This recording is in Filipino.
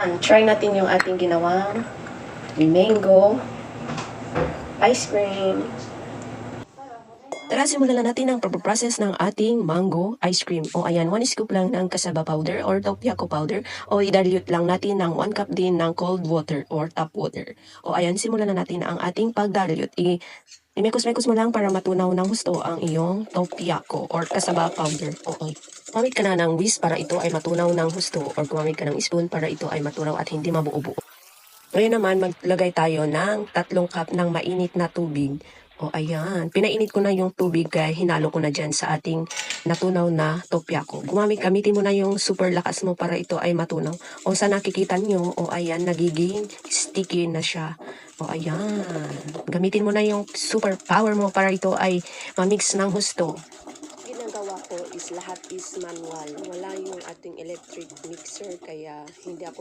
Try natin yung ating ginawang mango ice cream. Tara, simulan na natin ang pag-process ng ating mango ice cream. O ayan, 1 scoop lang ng cassava powder or tapioca powder. O i-dilute lang natin ng 1 cup din ng cold water or tap water. O ayan, simulan na natin ang ating pag-dilute. I-mekos-mekos mo lang para matunaw ng gusto ang iyong tapioca or cassava powder. Okay. Gumamit ka na ng whisk para ito ay matunaw ng husto or gumamit ka ng spoon para ito ay matunaw at hindi mabuo-buo. Ngayon naman, maglagay tayo ng 3 cup ng mainit na tubig. O ayan, pinainit ko na yung tubig kaya hinalo ko na dyan sa ating natunaw na tapioca. Gamitin mo na yung super lakas mo para ito ay matunaw. O sa nakikita nyo, o ayan, nagiging sticky na siya. O ayan, gamitin mo na yung super power mo para ito ay mamix ng husto. Ginagawa ko is lahat is manual. Wala yung ating electric mixer kaya hindi ako